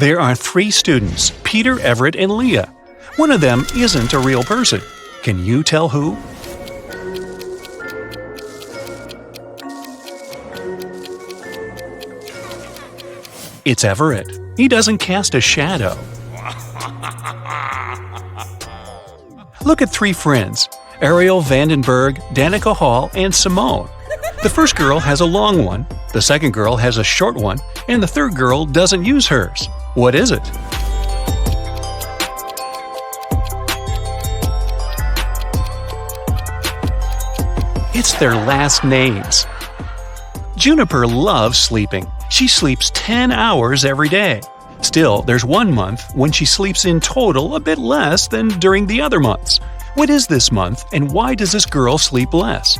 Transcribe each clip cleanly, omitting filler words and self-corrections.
There are 3 students, Peter, Everett, and Leah. One of them isn't a real person. Can you tell who? It's Everett. He doesn't cast a shadow. Look at 3 friends, Ariel Vandenberg, Danica Hall, and Simone. The first girl has a long one, the second girl has a short one, and the third girl doesn't use hers. What is it? It's their last names. Juniper loves sleeping. She sleeps 10 hours every day. Still, there's 1 month when she sleeps in total a bit less than during the other months. What is this month, and why does this girl sleep less?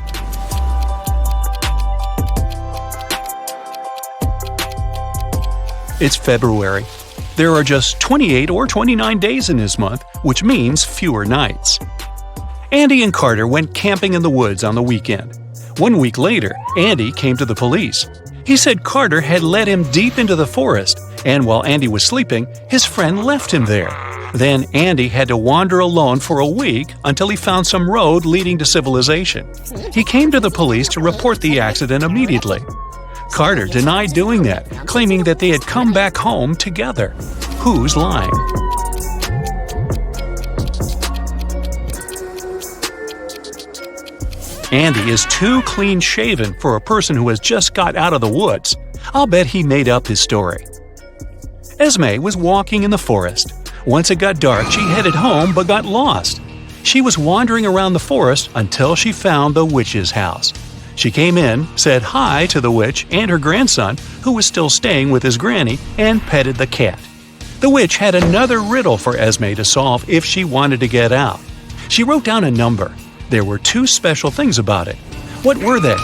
It's February. There are just 28 or 29 days in this month, which means fewer nights. Andy and Carter went camping in the woods on the weekend. 1 week later, Andy came to the police. He said Carter had led him deep into the forest, and while Andy was sleeping, his friend left him there. Then Andy had to wander alone for a week until he found some road leading to civilization. He came to the police to report the accident immediately. Carter denied doing that, claiming that they had come back home together. Who's lying? Andy is too clean-shaven for a person who has just got out of the woods. I'll bet he made up his story. Esme was walking in the forest. Once it got dark, she headed home but got lost. She was wandering around the forest until she found the witch's house. She came in, said hi to the witch and her grandson, who was still staying with his granny, and petted the cat. The witch had another riddle for Esme to solve if she wanted to get out. She wrote down a number. There were 2 special things about it. What were they?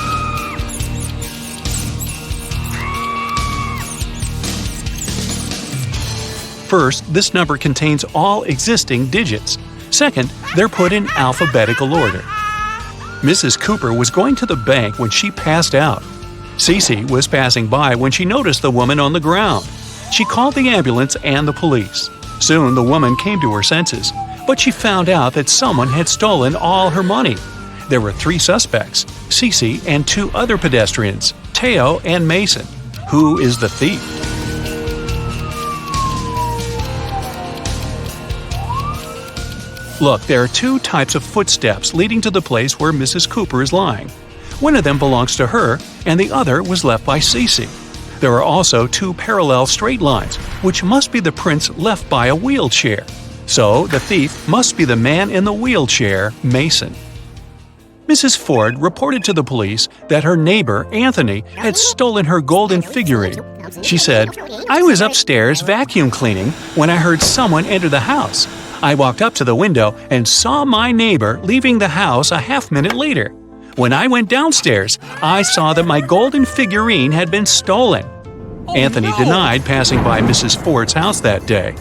First, this number contains all existing digits. Second, they're put in alphabetical order. Mrs. Cooper was going to the bank when she passed out. Cece was passing by when she noticed the woman on the ground. She called the ambulance and the police. Soon the woman came to her senses, but she found out that someone had stolen all her money. There were 3 suspects, Cece and 2 other pedestrians, Teo and Mason. Who is the thief? Look, there are 2 types of footsteps leading to the place where Mrs. Cooper is lying. One of them belongs to her, and the other was left by Cece. There are also 2 parallel straight lines, which must be the prints left by a wheelchair. So, the thief must be the man in the wheelchair, Mason. Mrs. Ford reported to the police that her neighbor, Anthony, had stolen her golden figurine. She said, "I was upstairs vacuum cleaning when I heard someone enter the house. I walked up to the window and saw my neighbor leaving the house a half-minute later. When I went downstairs, I saw that my golden figurine had been stolen." Anthony denied passing by Mrs. Ford's house that day.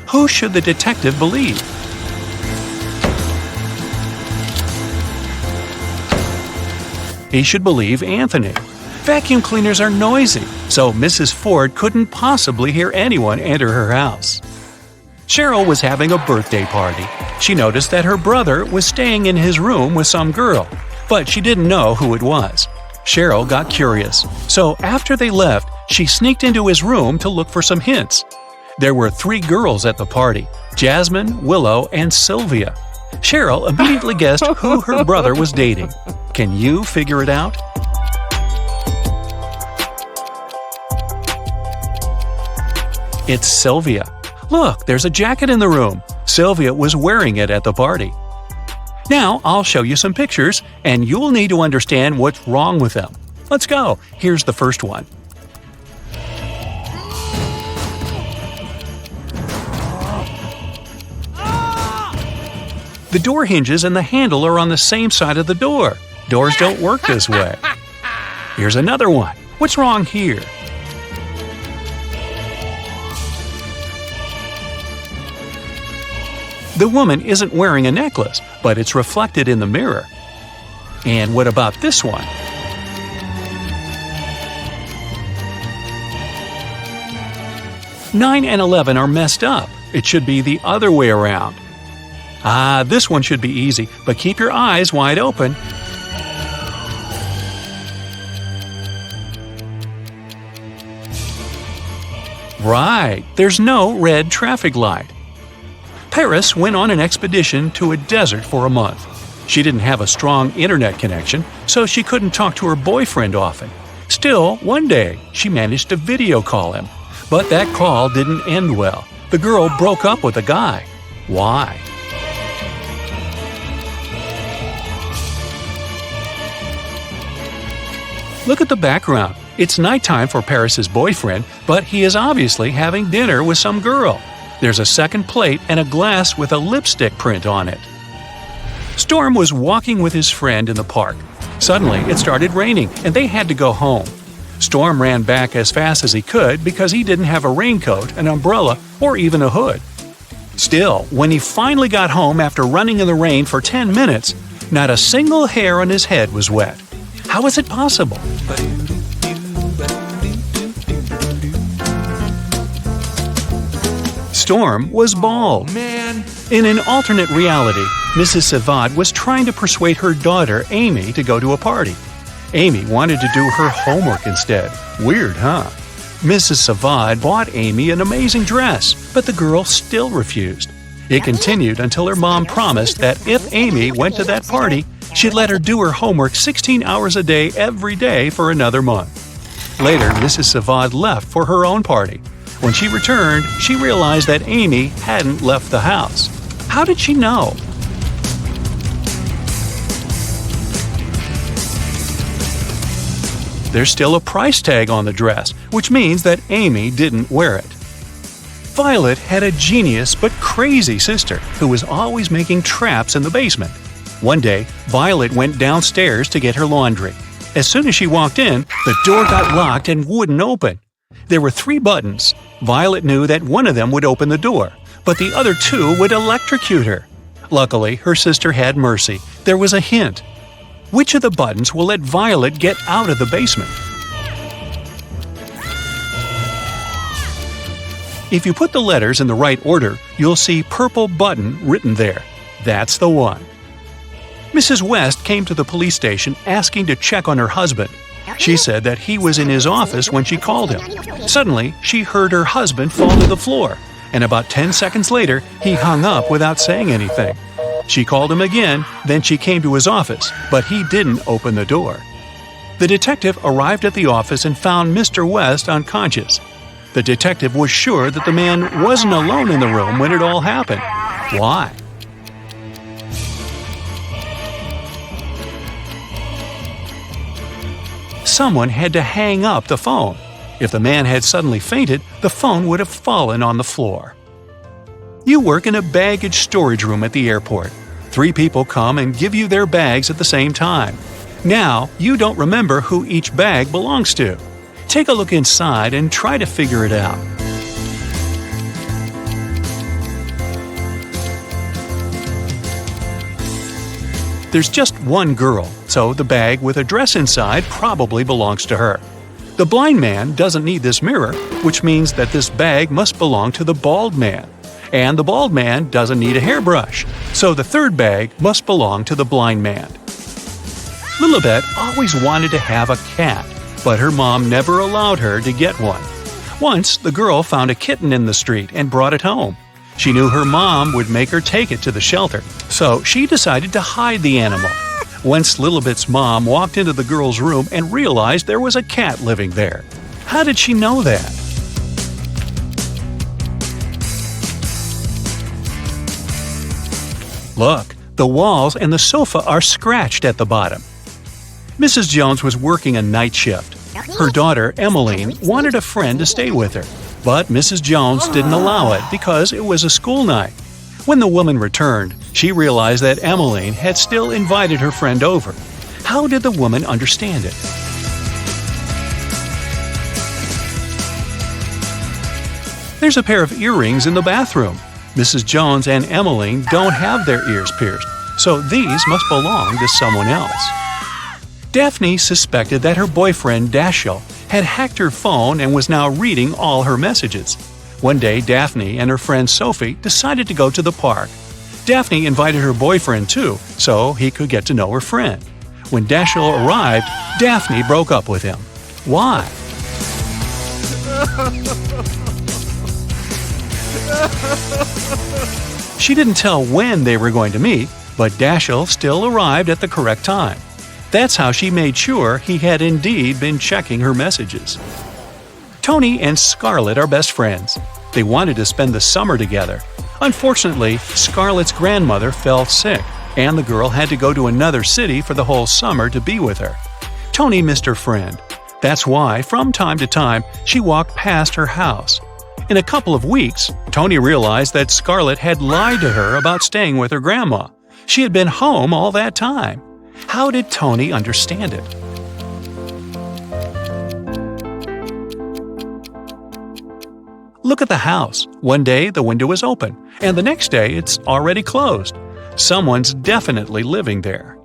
Who should the detective believe? He should believe Anthony. Vacuum cleaners are noisy, so Mrs. Ford couldn't possibly hear anyone enter her house. Cheryl was having a birthday party. She noticed that her brother was staying in his room with some girl, but she didn't know who it was. Cheryl got curious, so after they left, she sneaked into his room to look for some hints. There were 3 girls at the party, Jasmine, Willow, and Sylvia. Cheryl immediately guessed who her brother was dating. Can you figure it out? It's Sylvia. Look, there's a jacket in the room. Sylvia was wearing it at the party. Now I'll show you some pictures, and you'll need to understand what's wrong with them. Let's go. Here's the first one. The door hinges and the handle are on the same side of the door. Doors don't work this way. Here's another one. What's wrong here? The woman isn't wearing a necklace, but it's reflected in the mirror. And what about this one? 9 and 11 are messed up. It should be the other way around. This one should be easy, but keep your eyes wide open. Right, there's no red traffic light. Paris went on an expedition to a desert for a month. She didn't have a strong internet connection, so she couldn't talk to her boyfriend often. Still, one day, she managed to video call him. But that call didn't end well. The girl broke up with the guy. Why? Look at the background. It's nighttime for Paris's boyfriend, but he is obviously having dinner with some girl. There's a second plate and a glass with a lipstick print on it. Storm was walking with his friend in the park. Suddenly, it started raining, and they had to go home. Storm ran back as fast as he could because he didn't have a raincoat, an umbrella, or even a hood. Still, when he finally got home after running in the rain for 10 minutes, not a single hair on his head was wet. How is it possible? Storm was bald. In an alternate reality, Mrs. Savad was trying to persuade her daughter, Amy, to go to a party. Amy wanted to do her homework instead. Weird, huh? Mrs. Savad bought Amy an amazing dress, but the girl still refused. It continued until her mom promised that if Amy went to that party, she'd let her do her homework 16 hours a day every day for another month. Later, Mrs. Savad left for her own party. When she returned, she realized that Amy hadn't left the house. How did she know? There's still a price tag on the dress, which means that Amy didn't wear it. Violet had a genius but crazy sister who was always making traps in the basement. One day, Violet went downstairs to get her laundry. As soon as she walked in, the door got locked and wouldn't open. There were 3 buttons. Violet knew that one of them would open the door, but the other 2 would electrocute her. Luckily, her sister had mercy. There was a hint. Which of the buttons will let Violet get out of the basement? If you put the letters in the right order, you'll see purple button written there. That's the one. Mrs. West came to the police station asking to check on her husband. She said that he was in his office when she called him. Suddenly, she heard her husband fall to the floor, and about 10 seconds later, he hung up without saying anything. She called him again, then she came to his office, but he didn't open the door. The detective arrived at the office and found Mr. West unconscious. The detective was sure that the man wasn't alone in the room when it all happened. Why? Someone had to hang up the phone. If the man had suddenly fainted, the phone would have fallen on the floor. You work in a baggage storage room at the airport. 3 people come and give you their bags at the same time. Now, you don't remember who each bag belongs to. Take a look inside and try to figure it out. There's just one girl, so the bag with a dress inside probably belongs to her. The blind man doesn't need this mirror, which means that this bag must belong to the bald man. And the bald man doesn't need a hairbrush, so the third bag must belong to the blind man. Lilibet always wanted to have a cat, but her mom never allowed her to get one. Once, the girl found a kitten in the street and brought it home. She knew her mom would make her take it to the shelter, so she decided to hide the animal. Once Lilibet's mom walked into the girl's room and realized there was a cat living there. How did she know that? Look, the walls and the sofa are scratched at the bottom. Mrs. Jones was working a night shift. Her daughter, Emmeline, wanted a friend to stay with her, but Mrs. Jones didn't allow it because it was a school night. When the woman returned, she realized that Emmeline had still invited her friend over. How did the woman understand it? There's a pair of earrings in the bathroom. Mrs. Jones and Emmeline don't have their ears pierced, so these must belong to someone else. Daphne suspected that her boyfriend Dashiell had hacked her phone and was now reading all her messages. One day, Daphne and her friend Sophie decided to go to the park. Daphne invited her boyfriend too, so he could get to know her friend. When Dashiell arrived, Daphne broke up with him. Why? She didn't tell when they were going to meet, but Dashiell still arrived at the correct time. That's how she made sure he had indeed been checking her messages. Tony and Scarlett are best friends. They wanted to spend the summer together. Unfortunately, Scarlett's grandmother fell sick, and the girl had to go to another city for the whole summer to be with her. Tony missed her friend. That's why, from time to time, she walked past her house. In a couple of weeks, Tony realized that Scarlett had lied to her about staying with her grandma. She had been home all that time. How did Tony understand it? Look at the house. One day the window is open, and the next day it's already closed. Someone's definitely living there.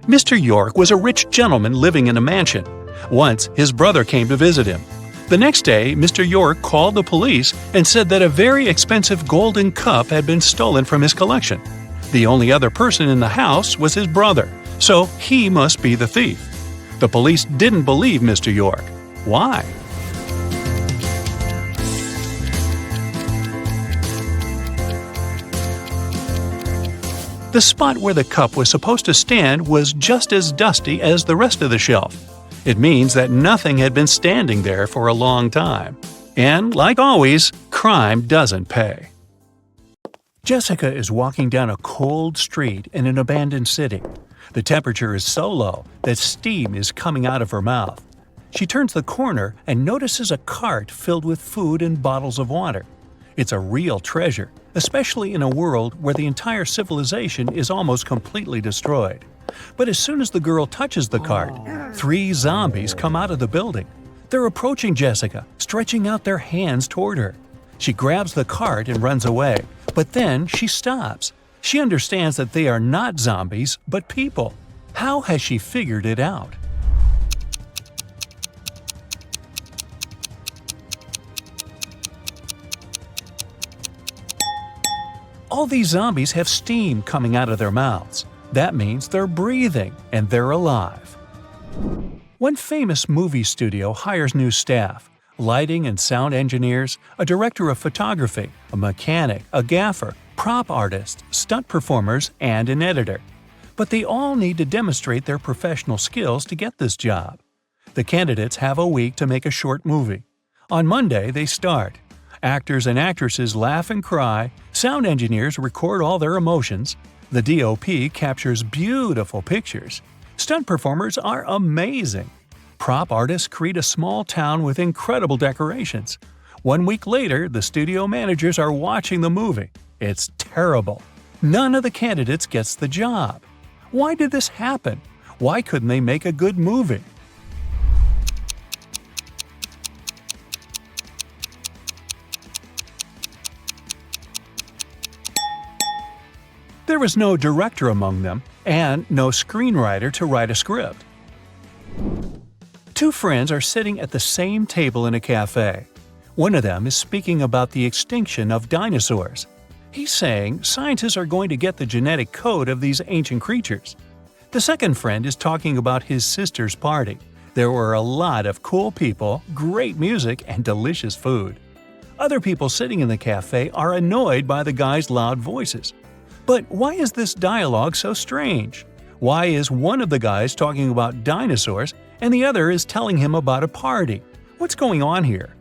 Mr. York was a rich gentleman living in a mansion. Once, his brother came to visit him. The next day, Mr. York called the police and said that a very expensive golden cup had been stolen from his collection. The only other person in the house was his brother, so he must be the thief. The police didn't believe Mr. York. Why? The spot where the cup was supposed to stand was just as dusty as the rest of the shelf. It means that nothing had been standing there for a long time. And, like always, crime doesn't pay. Jessica is walking down a cold street in an abandoned city. The temperature is so low that steam is coming out of her mouth. She turns the corner and notices a cart filled with food and bottles of water. It's a real treasure, especially in a world where the entire civilization is almost completely destroyed. But as soon as the girl touches the cart, 3 zombies come out of the building. They're approaching Jessica, stretching out their hands toward her. She grabs the cart and runs away, but then she stops. She understands that they are not zombies, but people. How has she figured it out? All these zombies have steam coming out of their mouths. That means they're breathing and they're alive. One famous movie studio hires new staff: lighting and sound engineers, a director of photography, a mechanic, a gaffer, prop artist, stunt performers, and an editor. But they all need to demonstrate their professional skills to get this job. The candidates have a week to make a short movie. On Monday, they start. Actors and actresses laugh and cry, sound engineers record all their emotions, the DOP captures beautiful pictures, stunt performers are amazing, prop artists create a small town with incredible decorations. 1 week later, the studio managers are watching the movie. It's terrible. None of the candidates gets the job. Why did this happen? Why couldn't they make a good movie? There was no director among them, and no screenwriter to write a script. 2 friends are sitting at the same table in a cafe. One of them is speaking about the extinction of dinosaurs. He's saying scientists are going to get the genetic code of these ancient creatures. The second friend is talking about his sister's party. There were a lot of cool people, great music, and delicious food. Other people sitting in the cafe are annoyed by the guy's loud voices. But why is this dialogue so strange? Why is one of the guys talking about dinosaurs and the other is telling him about a party? What's going on here?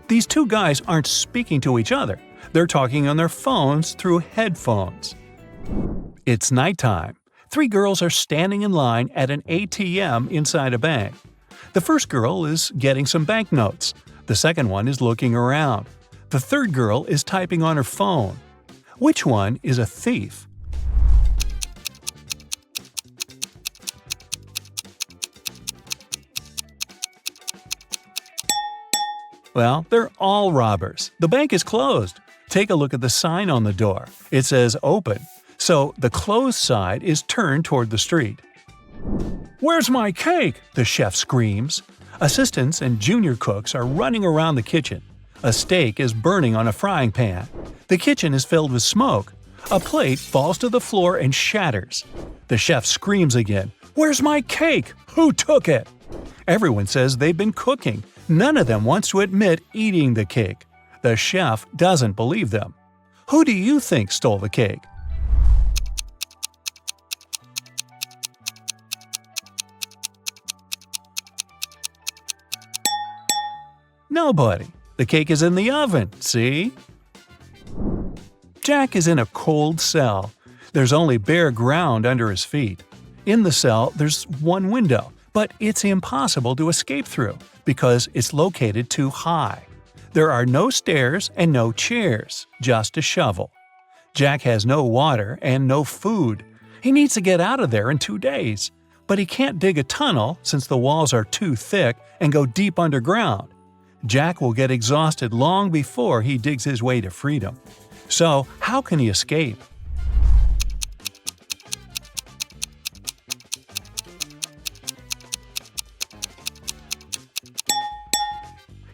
These 2 guys aren't speaking to each other. They're talking on their phones through headphones. It's nighttime. 3 girls are standing in line at an ATM inside a bank. The first girl is getting some banknotes. The second one is looking around. The third girl is typing on her phone. Which one is a thief? Well, they're all robbers. The bank is closed. Take a look at the sign on the door. It says open. so the closed side is turned toward the street. "Where's my cake?" the chef screams. Assistants and junior cooks are running around the kitchen. A steak is burning on a frying pan. The kitchen is filled with smoke. A plate falls to the floor and shatters. The chef screams again, "Where's my cake? Who took it?" Everyone says they've been cooking. None of them wants to admit eating the cake. The chef doesn't believe them. Who do you think stole the cake? Nobody. The cake is in the oven, see? Jack is in a cold cell. There's only bare ground under his feet. In the cell, there's one window, but it's impossible to escape through because it's located too high. There are no stairs and no chairs, just a shovel. Jack has no water and no food. He needs to get out of there in 2 days, but he can't dig a tunnel since the walls are too thick and go deep underground. Jack will get exhausted long before he digs his way to freedom. So, how can he escape?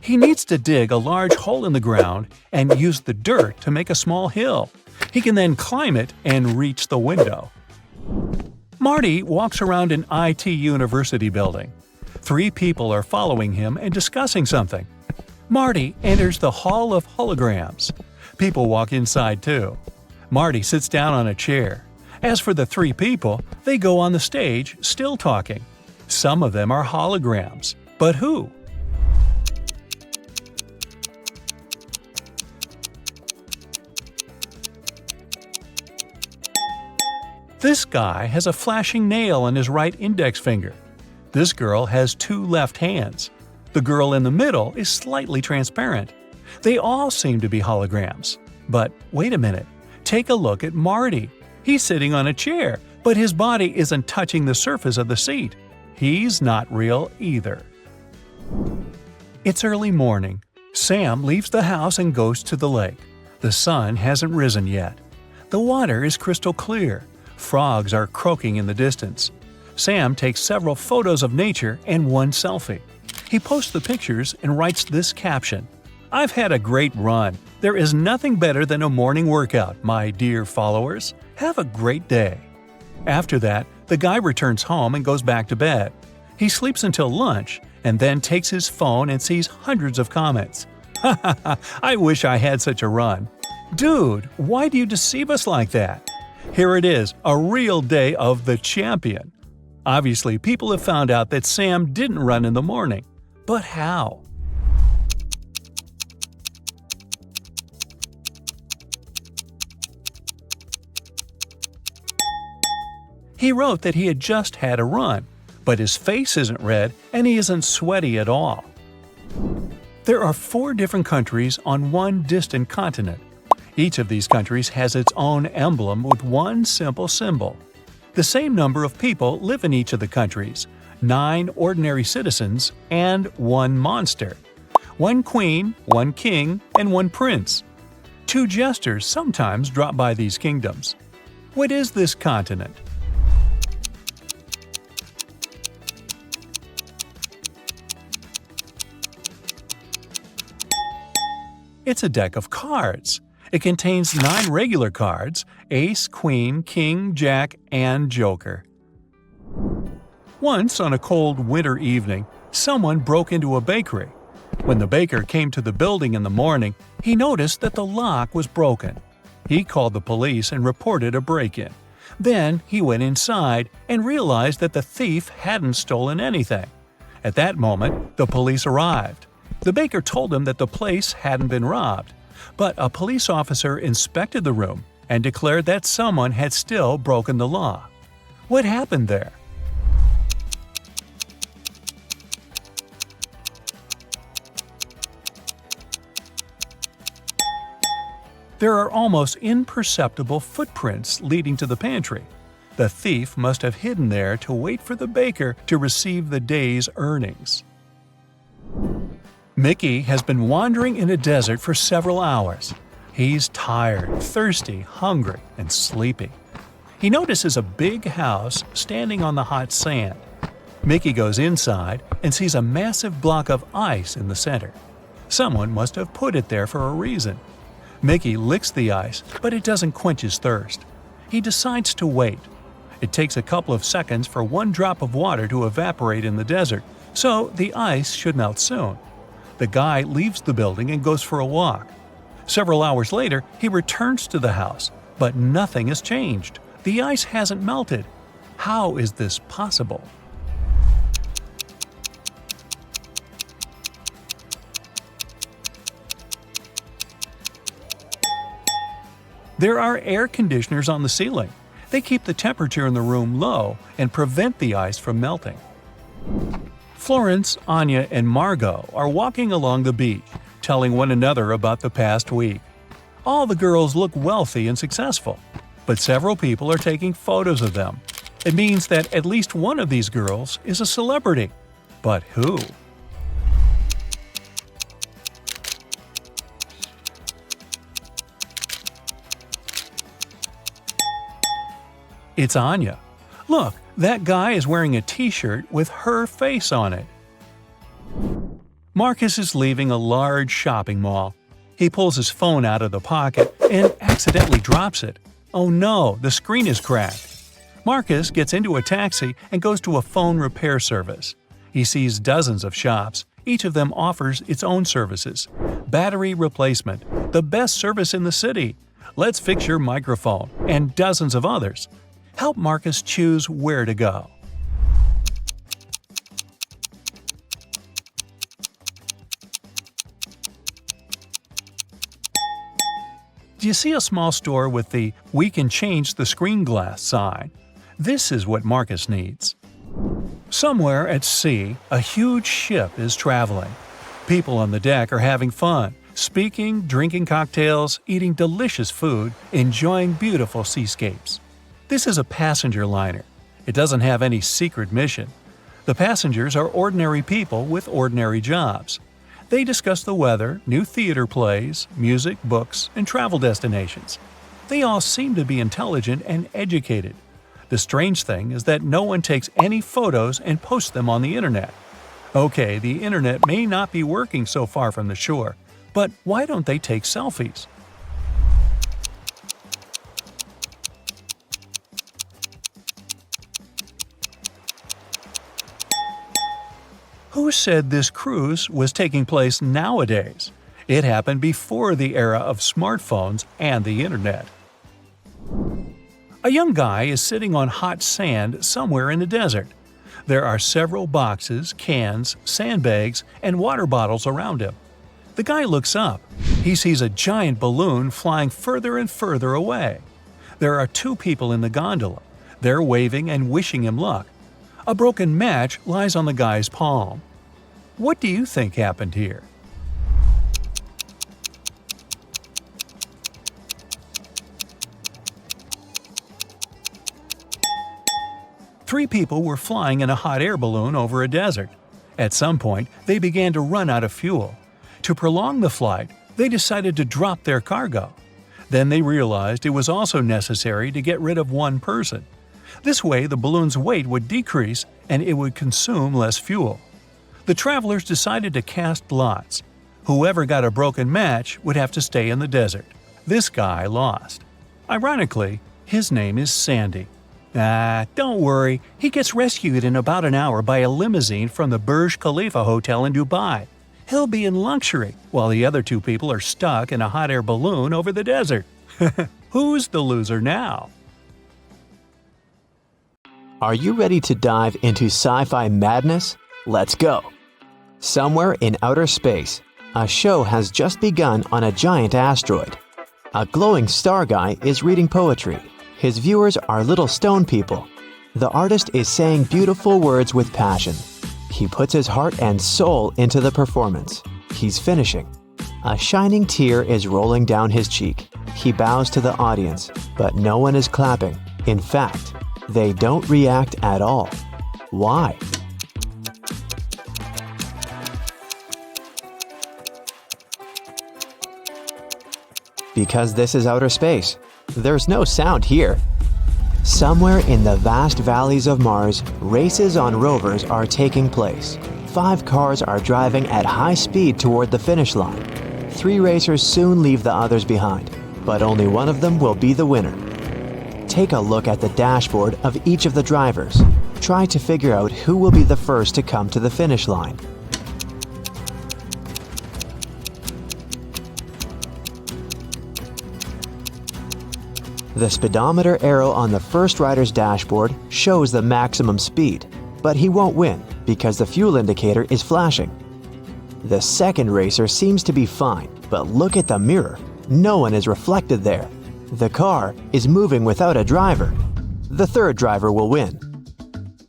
He needs to dig a large hole in the ground and use the dirt to make a small hill. He can then climb it and reach the window. Marty walks around an IT university building. 3 people are following him and discussing something. Marty enters the Hall of Holograms. People walk inside too. Marty sits down on a chair. As for the 3 people, they go on the stage, still talking. Some of them are holograms. But who? This guy has a flashing nail on his right index finger. This girl has 2 left hands. The girl in the middle is slightly transparent. They all seem to be holograms. But wait a minute. Take a look at Marty. He's sitting on a chair, but his body isn't touching the surface of the seat. He's not real either. It's early morning. Sam leaves the house and goes to the lake. The sun hasn't risen yet. The water is crystal clear. Frogs are croaking in the distance. Sam takes several photos of nature and one selfie. He posts the pictures and writes this caption: "I've had a great run. There is nothing better than a morning workout, my dear followers. Have a great day." After that, the guy returns home and goes back to bed. He sleeps until lunch and then takes his phone and sees hundreds of comments. "Ha ha ha, I wish I had such a run." Dude, why do you deceive us like that? Here it is, a real day of the champion. Obviously, people have found out that Sam didn't run in the morning. But how? He wrote that he had just had a run, but his face isn't red and he isn't sweaty at all. There are 4 different countries on one distant continent. Each of these countries has its own emblem with one simple symbol. The same number of people live in each of the countries: 9 ordinary citizens and 1 monster. 1 queen, 1 king, and 1 prince. 2 jesters sometimes drop by these kingdoms. What is this continent? It's a deck of cards. It contains 9 regular cards: Ace, Queen, King, Jack, and Joker. Once, on a cold winter evening, someone broke into a bakery. When the baker came to the building in the morning, he noticed that the lock was broken. He called the police and reported a break-in. Then he went inside and realized that the thief hadn't stolen anything. At that moment, the police arrived. The baker told him that the place hadn't been robbed. But a police officer inspected the room and declared that someone had still broken the law. What happened there? There are almost imperceptible footprints leading to the pantry. The thief must have hidden there to wait for the baker to receive the day's earnings. Mickey has been wandering in a desert for several hours. He's tired, thirsty, hungry, and sleepy. He notices a big house standing on the hot sand. Mickey goes inside and sees a massive block of ice in the center. Someone must have put it there for a reason. Mickey licks the ice, but it doesn't quench his thirst. He decides to wait. It takes a couple of seconds for one drop of water to evaporate in the desert, so the ice should melt soon. The guy leaves the building and goes for a walk. Several hours later, he returns to the house, but nothing has changed. The ice hasn't melted. How is this possible? There are air conditioners on the ceiling. They keep the temperature in the room low and prevent the ice from melting. Florence, Anya, and Margot are walking along the beach, telling one another about the past week. All the girls look wealthy and successful, but several people are taking photos of them. It means that at least one of these girls is a celebrity. But who? It's Anya. Look, that guy is wearing a t-shirt with her face on it. Marcus is leaving a large shopping mall. He pulls his phone out of the pocket and accidentally drops it. Oh no, the screen is cracked. Marcus gets into a taxi and goes to a phone repair service. He sees dozens of shops. Each of them offers its own services. Battery replacement, the best service in the city. Let's fix your microphone, and dozens of others. Help Marcus choose where to go. Do you see a small store with the "We can change the screen glass" sign? This is what Marcus needs. Somewhere at sea, a huge ship is traveling. People on the deck are having fun, speaking, drinking cocktails, eating delicious food, enjoying beautiful seascapes. This is a passenger liner. It doesn't have any secret mission. The passengers are ordinary people with ordinary jobs. They discuss the weather, new theater plays, music, books, and travel destinations. They all seem to be intelligent and educated. The strange thing is that no one takes any photos and posts them on the internet. Okay, the internet may not be working so far from the shore, but why don't they take selfies? Who said this cruise was taking place nowadays? It happened before the era of smartphones and the internet. A young guy is sitting on hot sand somewhere in the desert. There are several boxes, cans, sandbags, and water bottles around him. The guy looks up. He sees a giant balloon flying further and further away. There are two people in the gondola. They're waving and wishing him luck. A broken match lies on the guy's palm. What do you think happened here? Three people were flying in a hot air balloon over a desert. At some point, they began to run out of fuel. To prolong the flight, they decided to drop their cargo. Then they realized it was also necessary to get rid of one person. This way, the balloon's weight would decrease and it would consume less fuel. The travelers decided to cast lots. Whoever got a broken match would have to stay in the desert. This guy lost. Ironically, his name is Sandy. Don't worry, he gets rescued in about an hour by a limousine from the Burj Khalifa Hotel in Dubai. He'll be in luxury, while the other two people are stuck in a hot air balloon over the desert. Who's the loser now? Are you ready to dive into sci-fi madness? Let's go! Somewhere in outer space, a show has just begun on a giant asteroid. A glowing star guy is reading poetry. His viewers are little stone people. The artist is saying beautiful words with passion. He puts his heart and soul into the performance. He's finishing. A shining tear is rolling down his cheek. He bows to the audience, but no one is clapping. In fact, they don't react at all. Why? Because this is outer space. There's no sound here. Somewhere in the vast valleys of Mars, races on rovers are taking place. 5 cars are driving at high speed toward the finish line. 3 racers soon leave the others behind, but only one of them will be the winner. Take a look at the dashboard of each of the drivers. Try to figure out who will be the first to come to the finish line. The speedometer arrow on the first rider's dashboard shows the maximum speed, but he won't win because the fuel indicator is flashing. The second racer seems to be fine, but look at the mirror. No one is reflected there. The car is moving without a driver. The third driver will win.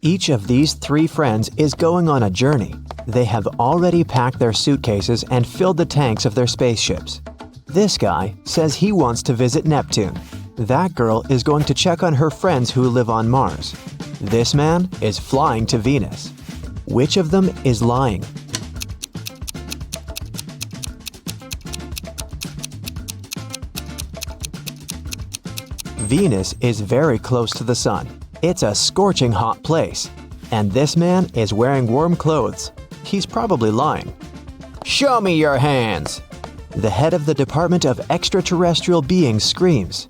Each of these 3 friends is going on a journey. They have already packed their suitcases and filled the tanks of their spaceships. This guy says he wants to visit Neptune. That girl is going to check on her friends who live on Mars. This man is flying to Venus. Which of them is lying? Venus is very close to the sun. It's a scorching hot place. And this man is wearing warm clothes. He's probably lying. Show me your hands! The head of the Department of Extraterrestrial Beings screams.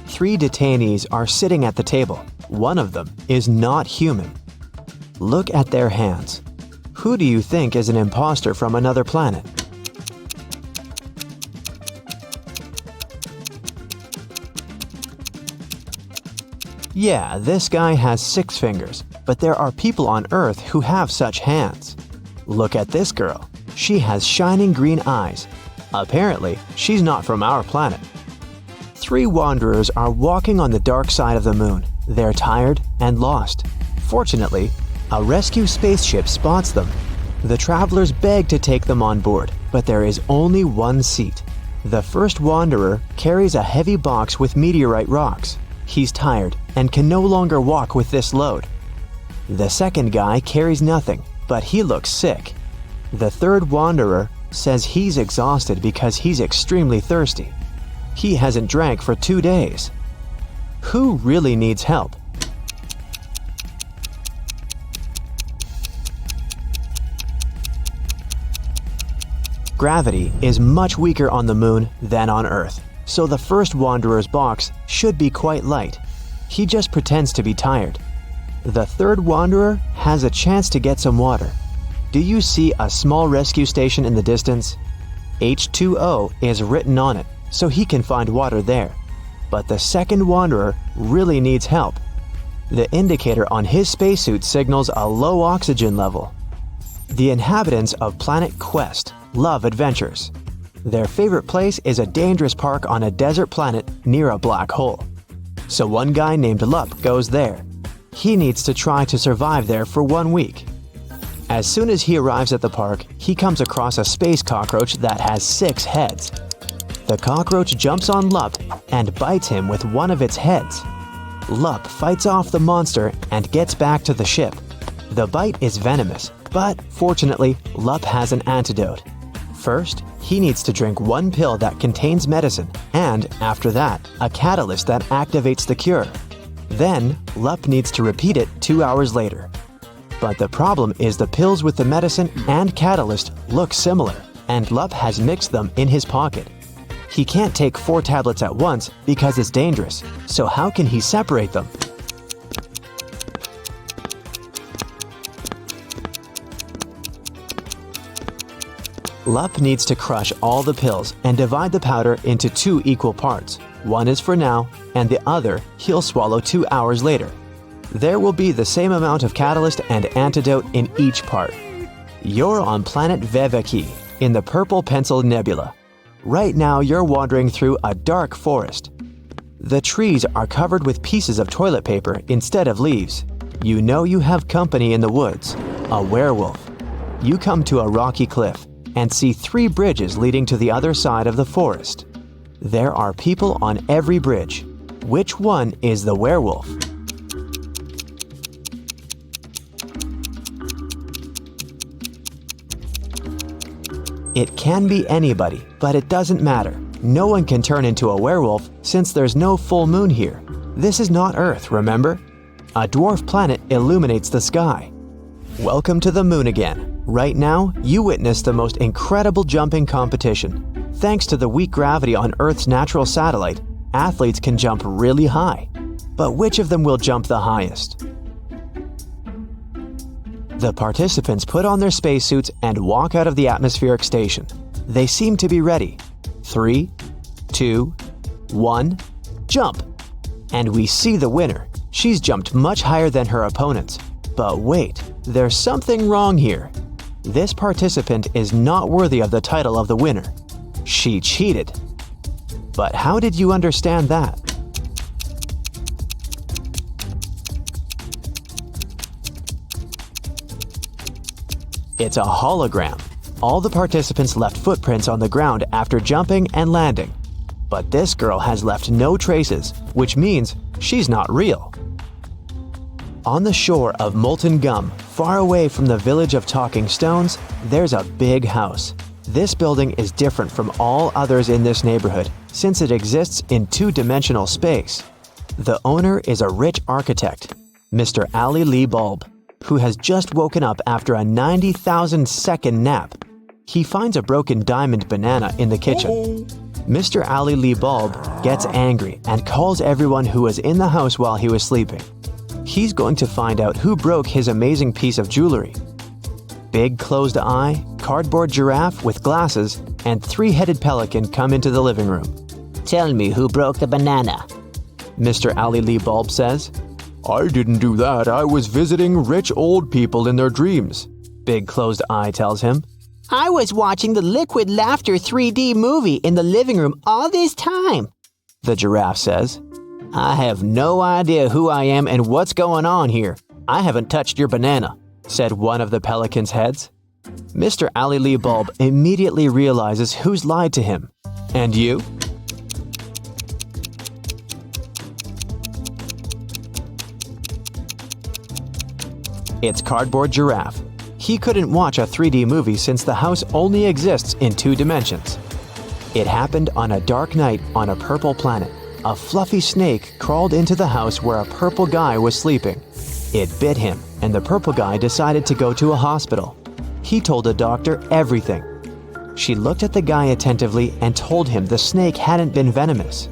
3 detainees are sitting at the table. One of them is not human. Look at their hands. Who do you think is an imposter from another planet? Yeah, this guy has 6 fingers, but there are people on Earth who have such hands. Look at this girl. She has shining green eyes. Apparently, she's not from our planet. 3 wanderers are walking on the dark side of the moon. They're tired and lost. Fortunately, a rescue spaceship spots them. The travelers beg to take them on board, but there is only one seat. The first wanderer carries a heavy box with meteorite rocks. He's tired and can no longer walk with this load. The second guy carries nothing, but he looks sick. The third wanderer says he's exhausted because he's extremely thirsty. He hasn't drank for 2 days. Who really needs help? Gravity is much weaker on the moon than on Earth, so the first wanderer's box should be quite light. He just pretends to be tired. The third wanderer has a chance to get some water. Do you see a small rescue station in the distance? H2O is written on it, so he can find water there. But the second wanderer really needs help. The indicator on his spacesuit signals a low oxygen level. The inhabitants of Planet Quest love adventures. Their favorite place is a dangerous park on a desert planet near a black hole. So one guy named Lup goes there. He needs to try to survive there for 1 week. As soon as he arrives at the park, he comes across a space cockroach that has 6 heads. The cockroach jumps on Lup and bites him with one of its heads. Lup fights off the monster and gets back to the ship. The bite is venomous, but fortunately, Lup has an antidote. First, he needs to drink 1 pill that contains medicine, and after that, a catalyst that activates the cure. Then, Lup needs to repeat it 2 hours later. But the problem is the pills with the medicine and catalyst look similar, and Lup has mixed them in his pocket. He can't take 4 tablets at once because it's dangerous, so how can he separate them? Lup needs to crush all the pills and divide the powder into 2 equal parts. One is for now, and the other he'll swallow 2 hours later. There will be the same amount of catalyst and antidote in each part. You're on planet Veveki, in the Purple Pencil Nebula. Right now you're wandering through a dark forest. The trees are covered with pieces of toilet paper instead of leaves. You know you have company in the woods, a werewolf. You come to a rocky cliff and see 3 bridges leading to the other side of the forest. There are people on every bridge. Which one is the werewolf? It can be anybody, but it doesn't matter. No one can turn into a werewolf since there's no full moon here. This is not Earth, remember? A dwarf planet illuminates the sky. Welcome to the moon again. Right now, you witness the most incredible jumping competition. Thanks to the weak gravity on Earth's natural satellite, athletes can jump really high. But which of them will jump the highest? The participants put on their spacesuits and walk out of the atmospheric station. They seem to be ready. 3, 2, 1, jump! And we see the winner. She's jumped much higher than her opponents. But wait, there's something wrong here. This participant is not worthy of the title of the winner. She cheated. But how did you understand that? It's a hologram. All the participants left footprints on the ground after jumping and landing. But this girl has left no traces, which means she's not real. On the shore of Molten Gum, far away from the village of Talking Stones, there's a big house. This building is different from all others in this neighborhood since it exists in two-dimensional space. The owner is a rich architect, Mr. Ali Lee Bulb, who has just woken up after a 90,000-second nap. He finds a broken diamond banana in the kitchen. Mr. Ali Lee Bulb gets angry and calls everyone who was in the house while he was sleeping. He's going to find out who broke his amazing piece of jewelry. Big closed eye, cardboard giraffe with glasses, and three-headed pelican come into the living room. Tell me who broke the banana. Mr. Ali Lee Bulb says. I didn't do that. I was visiting rich old people in their dreams, Big closed eye tells him. I was watching the Liquid Laughter 3D movie in the living room all this time, the giraffe says. I have no idea who I am and what's going on here. I haven't touched your banana, said one of the pelican's heads. Mr. Ali Lee Bulb immediately realizes who's lied to him. And you? It's Cardboard Giraffe. He couldn't watch a 3D movie since the house only exists in 2 dimensions. It happened on a dark night on a purple planet. A fluffy snake crawled into the house where a purple guy was sleeping. It bit him, and the purple guy decided to go to a hospital. He told the doctor everything. She looked at the guy attentively and told him the snake hadn't been venomous.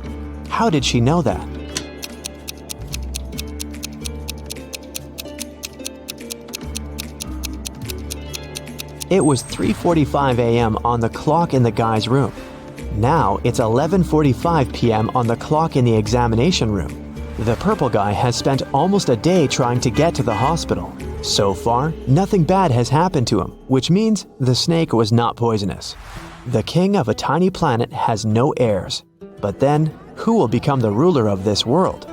How did she know that? It was 3:45 a.m. on the clock in the guy's room. Now it's 11:45 p.m. on the clock in the examination room. The purple guy has spent almost a day trying to get to the hospital. So far, nothing bad has happened to him, which means the snake was not poisonous. The king of a tiny planet has no heirs. But then, who will become the ruler of this world?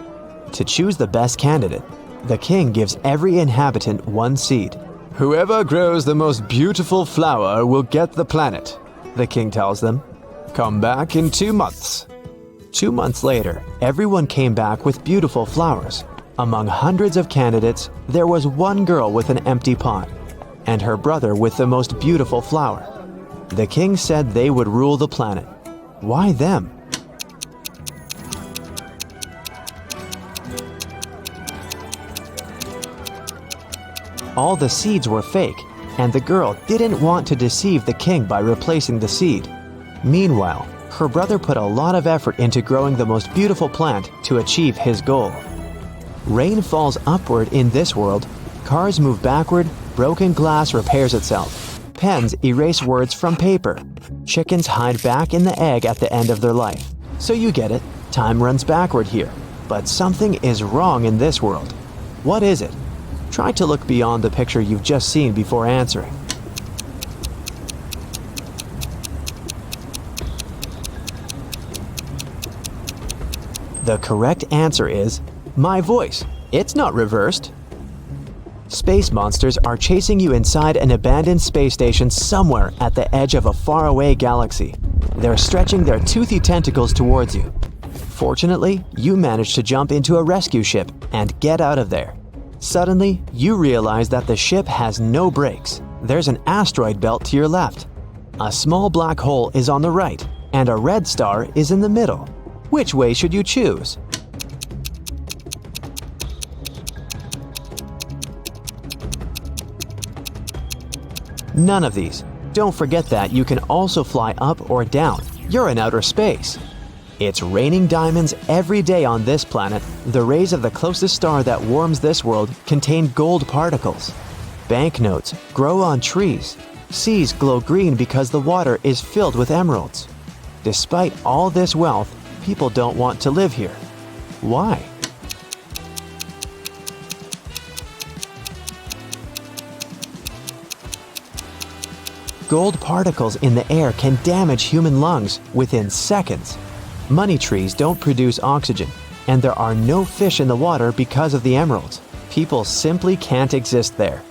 To choose the best candidate, the king gives every inhabitant 1 seed. Whoever grows the most beautiful flower will get the planet, the king tells them. Come back in 2 months. 2 months later, everyone came back with beautiful flowers. Among hundreds of candidates, there was one girl with an empty pot, and her brother with the most beautiful flower. The king said they would rule the planet. Why them? All the seeds were fake, and the girl didn't want to deceive the king by replacing the seed. Meanwhile, her brother put a lot of effort into growing the most beautiful plant to achieve his goal. Rain falls upward in this world, cars move backward, broken glass repairs itself, pens erase words from paper, chickens hide back in the egg at the end of their life. So you get it, time runs backward here. But something is wrong in this world. What is it? Try to look beyond the picture you've just seen before answering. The correct answer is my voice. It's not reversed. Space monsters are chasing you inside an abandoned space station somewhere at the edge of a faraway galaxy. They're stretching their toothy tentacles towards you. Fortunately, you manage to jump into a rescue ship and get out of there. Suddenly, you realize that the ship has no brakes. There's an asteroid belt to your left. A small black hole is on the right, and a red star is in the middle. Which way should you choose? None of these. Don't forget that you can also fly up or down. You're in outer space. It's raining diamonds every day on this planet. The rays of the closest star that warms this world contain gold particles. Banknotes grow on trees. Seas glow green because the water is filled with emeralds. Despite all this wealth, people don't want to live here. Why? Gold particles in the air can damage human lungs within seconds. Money trees don't produce oxygen, and there are no fish in the water because of the emeralds. People simply can't exist there.